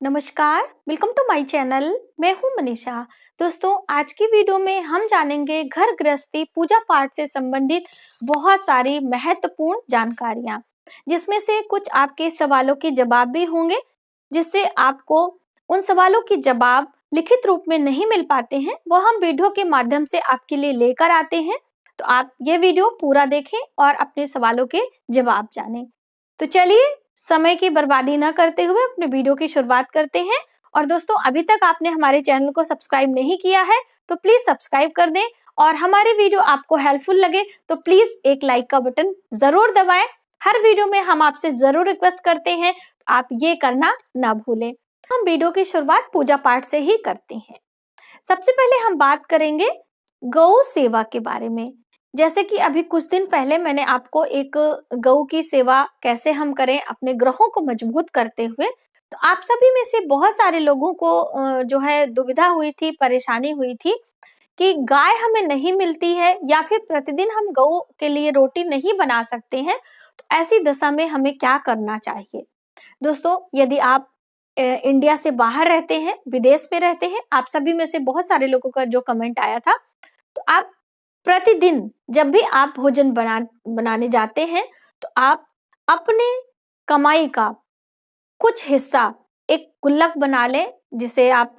नमस्कार, welcome to my channel. मैं हूं मनीषा। दोस्तों, आज की वीडियो में हम जानेंगे घर गृहस्थी पूजा पाठ से संबंधित बहुत सारी महत्वपूर्ण जानकारियां, जिसमें से कुछ आपके सवालों के जवाब भी होंगे, जिससे आपको उन सवालों के जवाब लिखित रूप में नहीं मिल पाते हैं, वह हम वीडियो के माध्यम से आपके लिए लेकर आते हैं। तो आप ये वीडियो पूरा देखें और अपने सवालों के जवाब जानें। तो चलिए, समय की बर्बादी न करते हुए अपने वीडियो की शुरुआत करते हैं। और दोस्तों, अभी तक आपने हमारे चैनल को सब्सक्राइब नहीं किया है तो प्लीज सब्सक्राइब कर दें, और हमारी वीडियो आपको हेल्पफुल लगे तो प्लीज एक लाइक का बटन जरूर दबाएं। हर वीडियो में हम आपसे जरूर रिक्वेस्ट करते हैं, आप ये करना ना भूलें। हम वीडियो की शुरुआत पूजा पाठ से ही करते हैं। सबसे पहले हम बात करेंगे गौ सेवा के बारे में। जैसे कि अभी कुछ दिन पहले मैंने आपको एक गौ की सेवा कैसे हम करें अपने ग्रहों को मजबूत करते हुए, तो आप सभी में से बहुत सारे लोगों को जो है दुविधा हुई थी, परेशानी हुई थी कि गाय हमें नहीं मिलती है या फिर प्रतिदिन हम गौ के लिए रोटी नहीं बना सकते हैं। तो ऐसी दशा में हमें क्या करना चाहिए। दोस्तों, यदि आप इंडिया से बाहर रहते हैं, विदेश में रहते हैं, आप सभी में से बहुत सारे लोगों का जो कमेंट आया था, तो आप प्रतिदिन जब भी आप भोजन बनाने जाते हैं तो आप अपने कमाई का कुछ हिस्सा एक गुल्लक बना लें, जिसे आप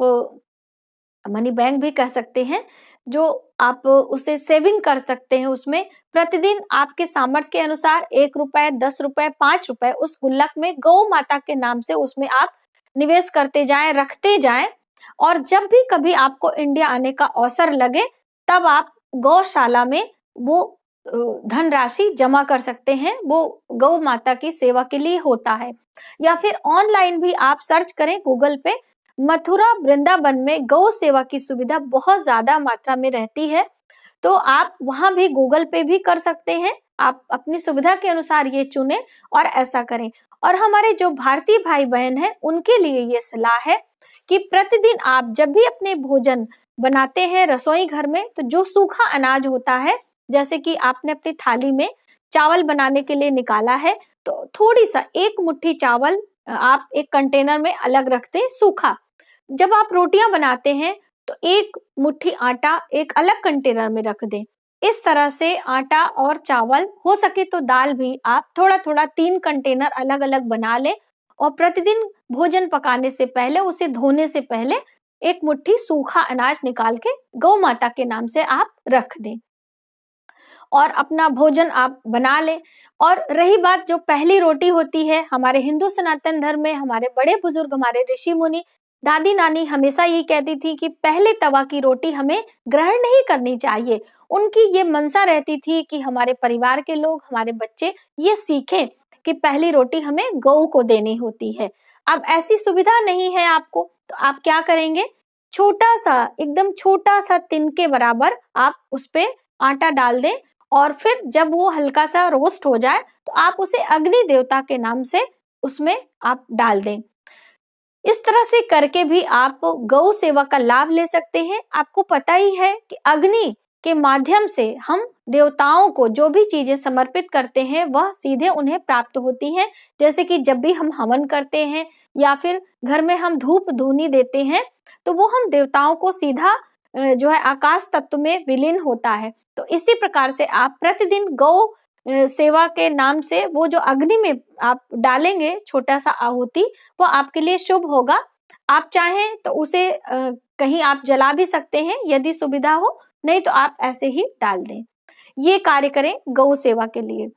मनी बैंक भी कह सकते हैं, जो आप उसे सेविंग कर सकते हैं। उसमें प्रतिदिन आपके सामर्थ्य के अनुसार 1 रुपए, 10 रुपए, 5 रुपए उस गुल्लक में गौ माता के नाम से उसमें आप निवेश करते जाएं, रखते जाएं। और जब भी कभी आपको इंडिया आने का अवसर लगे, तब आप गौशाला में वो धनराशि जमा कर सकते हैं। वो गौ माता की सेवा के लिए होता है। या फिर ऑनलाइन भी आप सर्च करें गूगल पे, मथुरा वृंदावन में गौ सेवा की सुविधा बहुत ज्यादा मात्रा में रहती है, तो आप वहां भी गूगल पे भी कर सकते हैं। आप अपनी सुविधा के अनुसार ये चुनें और ऐसा करें। और हमारे जो भारतीय भाई बहन हैं, उनके लिए ये सलाह है कि प्रतिदिन आप जब भी अपने भोजन बनाते हैं रसोई घर में, तो जो सूखा अनाज होता है, जैसे कि आपने अपनी थाली में चावल बनाने के लिए निकाला है, तो थोड़ी सा एक मुट्ठी चावल आप एक कंटेनर में अलग रख दें सूखा। जब आप रोटियां बनाते हैं तो एक मुट्ठी आटा एक अलग कंटेनर में रख दें। इस तरह से आटा और चावल, हो सके तो दाल भी, आप थोड़ा थोड़ा 3 कंटेनर अलग अलग बना लें। और प्रतिदिन भोजन पकाने से पहले, उसे धोने से पहले एक मुट्ठी सूखा अनाज निकाल के गौ माता के नाम से आप रख दें और अपना भोजन आप बना लें। और रही बात जो पहली रोटी होती है, हमारे हिंदू सनातन धर्म में हमारे बड़े बुजुर्ग, हमारे ऋषि मुनि, दादी नानी हमेशा ये कहती थी कि पहले तवा की रोटी हमें ग्रहण नहीं करनी चाहिए। उनकी ये मनसा रहती थी कि हमारे परिवार के लोग, हमारे बच्चे ये सीखें कि पहली रोटी हमें गौ को देनी होती है। अब ऐसी सुविधा नहीं है आपको, तो आप क्या करेंगे, छोटा सा, एकदम छोटा सा तिनके बराबर आप उस पे आटा डाल दें। और फिर जब वो हल्का सा रोस्ट हो जाए तो आप उसे अग्नि देवता के नाम से उसमें आप डाल दें। इस तरह से करके भी आप गौ सेवा का लाभ ले सकते हैं। आपको पता ही है कि अग्नि के माध्यम से हम देवताओं को जो भी चीजें समर्पित करते हैं वह सीधे उन्हें प्राप्त होती हैं। जैसे कि जब भी हम हवन करते हैं या फिर घर में हम धूप धूनी देते हैं, तो वो हम देवताओं को सीधा जो है आकाश तत्व में विलीन होता है। तो इसी प्रकार से आप प्रतिदिन गौ सेवा के नाम से वो जो अग्नि में आप डालेंगे छोटा सा आहुति, वो आपके लिए शुभ होगा। आप चाहें तो उसे कहीं आप जला भी सकते हैं यदि सुविधा हो, नहीं तो आप ऐसे ही डाल दें। ये कार्य करें गौ सेवा के लिए।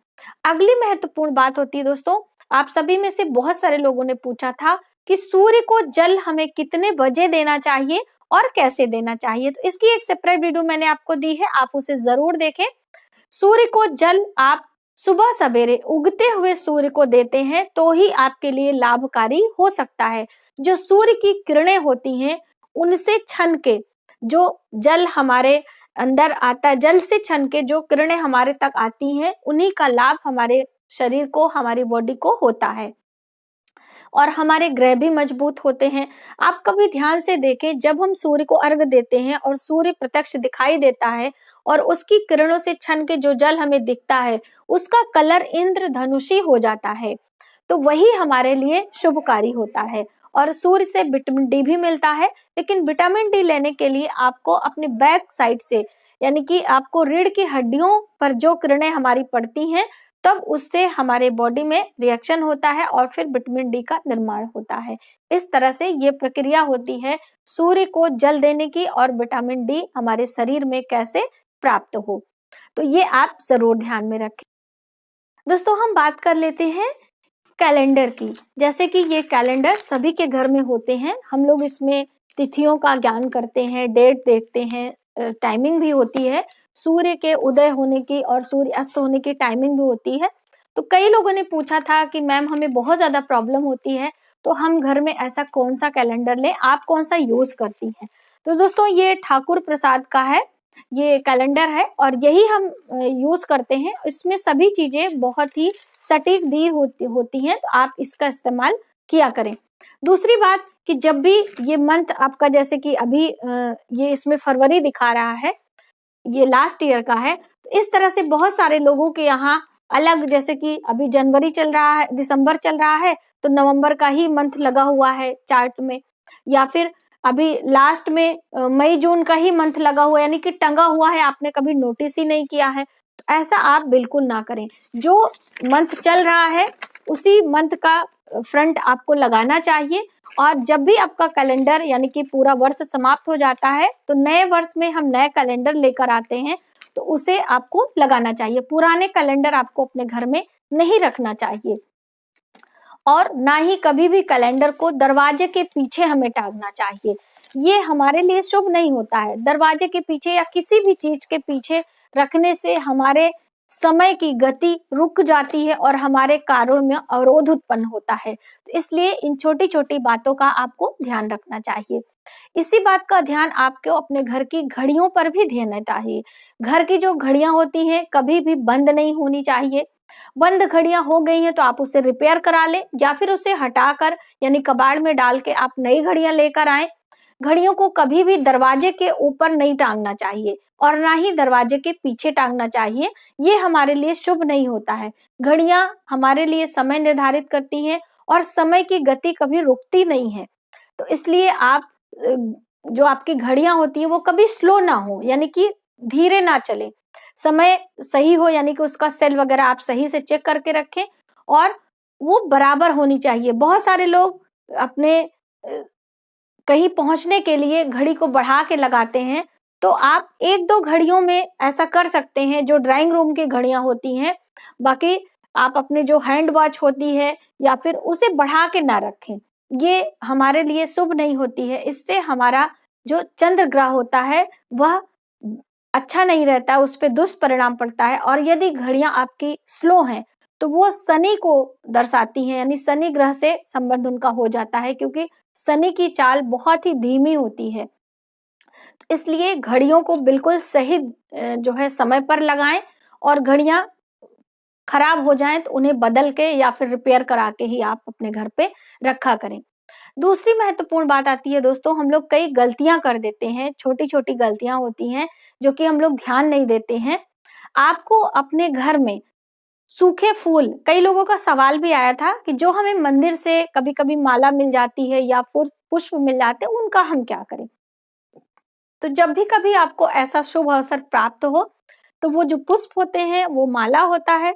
अगली महत्वपूर्ण बात होती है दोस्तों, आप सभी में से बहुत सारे लोगों ने पूछा था कि सूर्य को जल हमें कितने बजे देना चाहिए और कैसे देना चाहिए। तो इसकी एक सेपरेट वीडियो मैंने आपको दी है, आप उसे जरूर देखें। सूर्य को जल आप सुबह सवेरे उगते हुए सूर्य को देते हैं तो ही आपके लिए लाभकारी हो सकता है। जो सूर्य की किरणें होती हैं, उनसे छन के जो जल हमारे अंदर आता है, जल से छन के जो किरणें हमारे तक आती हैं, उन्हीं का लाभ हमारे शरीर को, हमारी बॉडी को होता है और हमारे ग्रह भी मजबूत होते हैं। आप कभी ध्यान से देखें, जब हम सूर्य को अर्घ देते हैं और सूर्य प्रत्यक्ष दिखाई देता है और उसकी किरणों से छन के जो जल हमें दिखता है, उसका कलर इंद्रधनुषी हो जाता है, तो वही हमारे लिए शुभकारी होता है। और सूर्य से विटामिन डी भी मिलता है। लेकिन विटामिन डी लेने के लिए आपको अपने बैक साइड से, यानी कि आपको रीढ़ की हड्डियों पर जो किरणें हमारी पड़ती हैं, तब उससे हमारे बॉडी में रिएक्शन होता है और फिर विटामिन डी का निर्माण होता है। इस तरह से ये प्रक्रिया होती है सूर्य को जल देने की और विटामिन डी हमारे शरीर में कैसे प्राप्त हो। तो ये आप जरूर ध्यान में रखें। दोस्तों हम बात कर लेते हैं कैलेंडर की। जैसे कि ये कैलेंडर सभी के घर में होते हैं, हम लोग इसमें तिथियों का ज्ञान करते हैं, डेट देखते हैं, टाइमिंग भी होती है, सूर्य के उदय होने की और सूर्य अस्त होने की टाइमिंग भी होती है। तो कई लोगों ने पूछा था कि मैम हमें बहुत ज्यादा प्रॉब्लम होती है, तो हम घर में ऐसा कौन सा कैलेंडर लें, आप कौन सा यूज करती हैं। तो दोस्तों ये ठाकुर प्रसाद का है, ये कैलेंडर है और यही हम यूज करते हैं। इसमें सभी चीजें बहुत ही सटीक दी होती हैं, तो आप इसका इस्तेमाल किया करें। दूसरी बात कि जब भी ये मंथ आपका, जैसे कि अभी ये इसमें फरवरी दिखा रहा है, ये लास्ट ईयर का है, तो इस तरह से बहुत सारे लोगों के यहाँ अलग, जैसे कि अभी जनवरी चल रहा है, दिसंबर चल रहा है, तो नवंबर का ही मंथ लगा हुआ है चार्ट में, या फिर अभी लास्ट में मई जून का ही मंथ लगा हुआ है, यानी कि टंगा हुआ है, आपने कभी नोटिस ही नहीं किया है। तो ऐसा आप बिल्कुल ना करें। जो मंथ चल रहा है उसी मंथ का फ्रंट आपको लगाना चाहिए। और जब भी आपका कैलेंडर यानी कि पूरा वर्ष समाप्त हो जाता है, तो नए वर्ष में हम नए कैलेंडर लेकर आते हैं, तो उसे आपको लगाना चाहिए। पुराने कैलेंडर आपको अपने घर में नहीं रखना चाहिए। और ना ही कभी भी कैलेंडर को दरवाजे के पीछे हमें टांगना चाहिए, ये हमारे लिए शुभ नहीं होता है। दरवाजे के पीछे या किसी भी चीज के पीछे रखने से हमारे समय की गति रुक जाती है और हमारे कार्यों में अवरोध उत्पन्न होता है। तो इसलिए इन छोटी छोटी बातों का आपको ध्यान रखना चाहिए। इसी बात का ध्यान आपको अपने घर की घड़ियों पर भी देना चाहिए। घर की जो घड़ियां होती हैं कभी भी बंद नहीं होनी चाहिए। बंद घड़ियां हो गई हैं तो आप उसे रिपेयर करा लें, या फिर उसे हटाकर यानी कबाड़ में डाल के आप नई घड़ियां लेकर आए। घड़ियों को कभी भी दरवाजे के ऊपर नहीं टांगना चाहिए और ना ही दरवाजे के पीछे टांगना चाहिए, ये हमारे लिए शुभ नहीं होता है। घड़ियां हमारे लिए समय निर्धारित करती हैं और समय की गति कभी रुकती नहीं है। तो इसलिए आप जो आपकी घड़ियां होती है वो कभी स्लो ना हो, यानी कि धीरे ना चले, समय सही हो, यानी कि उसका सेल वगैरह आप सही से चेक करके रखें और वो बराबर होनी चाहिए। बहुत सारे लोग अपने कहीं पहुंचने के लिए घड़ी को बढ़ा के लगाते हैं, तो आप एक दो घड़ियों में ऐसा कर सकते हैं जो ड्राइंग रूम की घड़ियां होती हैं। बाकी आप अपने जो हैंड वॉच होती है या फिर उसे बढ़ा के ना रखें, ये हमारे लिए शुभ नहीं होती है। इससे हमारा जो चंद्र ग्रह होता है वह अच्छा नहीं रहता, उस पर दुष्परिणाम पड़ता है। और यदि घड़ियां आपकी स्लो हैं तो वो शनि को दर्शाती हैं, यानी शनि ग्रह से संबंध उनका हो जाता है, क्योंकि शनि की चाल बहुत ही धीमी होती है। तो इसलिए घड़ियों को बिल्कुल सही जो है समय पर लगाएं, और घड़ियां खराब हो जाएं तो उन्हें बदल के या फिर रिपेयर करा के ही आप अपने घर पे रखा करें। दूसरी महत्वपूर्ण बात आती है दोस्तों, हम लोग कई गलतियां कर देते हैं, छोटी छोटी गलतियां होती हैं जो कि हम लोग ध्यान नहीं देते हैं। आपको अपने घर में सूखे फूल, कई लोगों का सवाल भी आया था कि जो हमें मंदिर से कभी कभी माला मिल जाती है या फिर पुष्प मिल जाते हैं, उनका हम क्या करें। तो जब भी कभी आपको ऐसा शुभ अवसर प्राप्त हो, तो वो जो पुष्प होते हैं, वो माला होता है,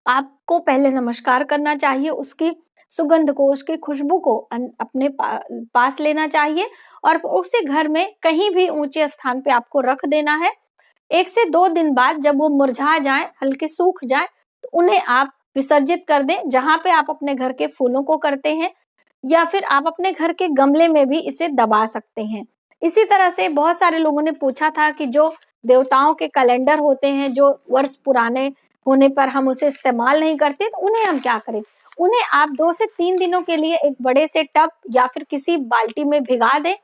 आपको पहले नमस्कार करना चाहिए, उसकी सुगंध को, उसकी खुशबू को अपने पास लेना चाहिए और उसे घर में कहीं भी ऊंचे स्थान पे आपको रख देना है। 1 से 2 दिन बाद जब वो मुरझा जाए, हल्के सूख जाए, तो उन्हें आप विसर्जित कर दें, जहां पे आप अपने घर के फूलों को करते हैं, या फिर आप अपने घर के गमले में भी इसे दबा सकते हैं। इसी तरह से बहुत सारे लोगों ने पूछा था कि जो देवताओं के कैलेंडर होते हैं, जो वर्ष पुराने होने पर हम उसे इस्तेमाल नहीं करते, तो उन्हें हम क्या करें। उन्हें आप 2 से 3 दिनों के लिए एक बड़े से टब या फिर किसी बाल्टी में भिगा दें,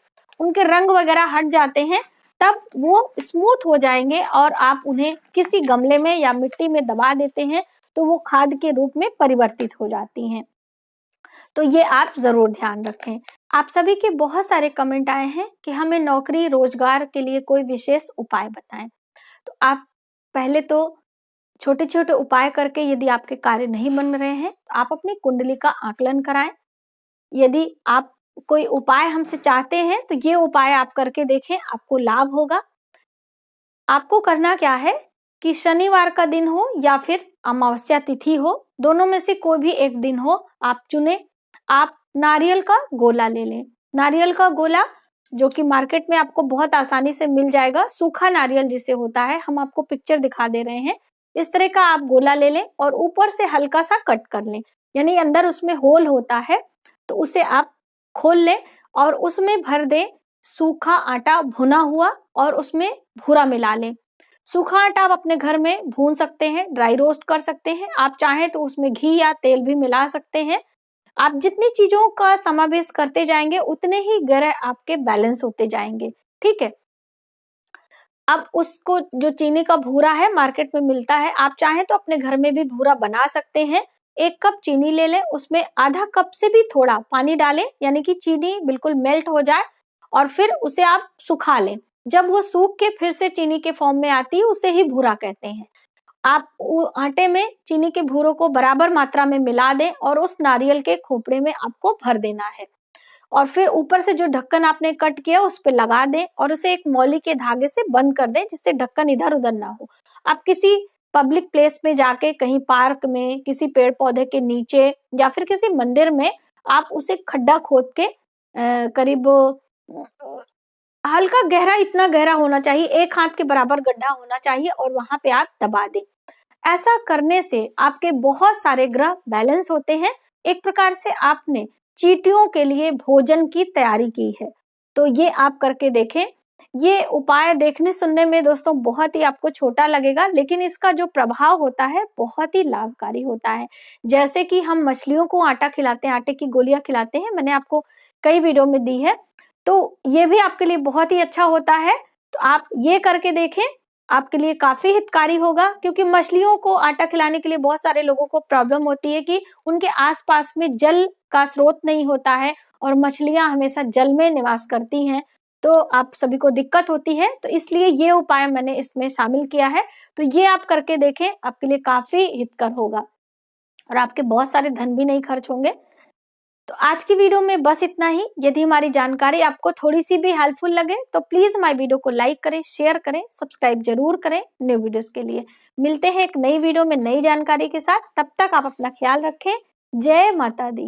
उनके रंग वगैरह हट जाते हैं, तब वो स्मूथ हो जाएंगे और आप उन्हें किसी गमले में या मिट्टी में दबा देते हैं, तो वो खाद के रूप में परिवर्तित हो जाती हैं। तो ये आप जरूर ध्यान रखें। आप सभी के बहुत सारे कमेंट आए हैं कि हमें नौकरी रोजगार के लिए कोई विशेष उपाय बताएं। तो आप पहले तो छोटे छोटे उपाय करके, यदि आपके कार्य नहीं बन रहे हैं, तो आप अपनी कुंडली का आकलन कराएं। यदि आप कोई उपाय हमसे चाहते हैं तो ये उपाय आप करके देखें, आपको लाभ होगा। आपको करना क्या है कि शनिवार का दिन हो या फिर अमावस्या तिथि हो, दोनों में से कोई भी एक दिन हो, आप चुने। आप नारियल का गोला ले लें। नारियल का गोला जो कि मार्केट में आपको बहुत आसानी से मिल जाएगा, सूखा नारियल जिसे होता है, हम आपको पिक्चर दिखा दे रहे हैं। इस तरह का आप गोला ले लें और ऊपर से हल्का सा कट कर लें, यानी अंदर उसमें होल होता है तो उसे आप खोल लें और उसमें भर दें सूखा आटा भुना हुआ और उसमें भूरा मिला लें। सूखा आटा आप अपने घर में भून सकते हैं, ड्राई रोस्ट कर सकते हैं। आप चाहें तो उसमें घी या तेल भी मिला सकते हैं। आप जितनी चीजों का समावेश करते जाएंगे उतने ही ग्रह आपके बैलेंस होते जाएंगे, ठीक है। अब उसको जो चीनी का भूरा है मार्केट में मिलता है, आप चाहें तो अपने घर में भी भूरा बना सकते हैं। 1 कप चीनी ले लें, उसमें आधा कप से भी थोड़ा पानी डालें, यानी कि चीनी बिल्कुल मेल्ट हो जाए और फिर उसे आप सुखा लें। जब वो सूख के फिर से चीनी के फॉर्म में आती है उसे ही भूरा कहते हैं। आप आटे में चीनी के भूरों को बराबर मात्रा में मिला दें और उस नारियल के खोपड़े में आपको भर देना है और फिर ऊपर से जो ढक्कन आपने कट किया उस पर लगा दें और उसे एक मौली के धागे से बंद कर दें जिससे ढक्कन इधर उधर ना हो। आप किसी पब्लिक प्लेस में जाके, कहीं पार्क में, किसी पेड़ पौधे के नीचे या फिर किसी मंदिर में आप उसे खड्डा खोद के करीब हल्का गहरा, इतना गहरा होना चाहिए, 1 हाथ के बराबर गड्ढा होना चाहिए और वहां पे आप दबा दें। ऐसा करने से आपके बहुत सारे ग्रह बैलेंस होते हैं। एक प्रकार से आपने चींटियों के लिए भोजन की तैयारी की है। तो ये आप करके देखें। ये उपाय देखने सुनने में दोस्तों बहुत ही आपको छोटा लगेगा, लेकिन इसका जो प्रभाव होता है बहुत ही लाभकारी होता है। जैसे कि हम मछलियों को आटा खिलाते हैं, आटे की गोलियां खिलाते हैं, मैंने आपको कई वीडियो में दी है, तो ये भी आपके लिए बहुत ही अच्छा होता है। तो आप ये करके देखें, आपके लिए काफी हितकारी होगा, क्योंकि मछलियों को आटा खिलाने के लिए बहुत सारे लोगों को प्रॉब्लम होती है कि उनके आसपास में जल का स्रोत नहीं होता है और मछलियां हमेशा जल में निवास करती हैं, तो आप सभी को दिक्कत होती है। तो इसलिए ये उपाय मैंने इसमें शामिल किया है। तो ये आप करके देखें, आपके लिए काफी हितकर होगा और आपके बहुत सारे धन भी नहीं खर्च होंगे। तो आज की वीडियो में बस इतना ही। यदि हमारी जानकारी आपको थोड़ी सी भी हेल्पफुल लगे तो प्लीज हमारी वीडियो को लाइक करें, शेयर करें, सब्सक्राइब जरूर करें न्यू वीडियोस के लिए। मिलते हैं एक नई वीडियो में नई जानकारी के साथ। तब तक आप अपना ख्याल रखें। जय माता दी।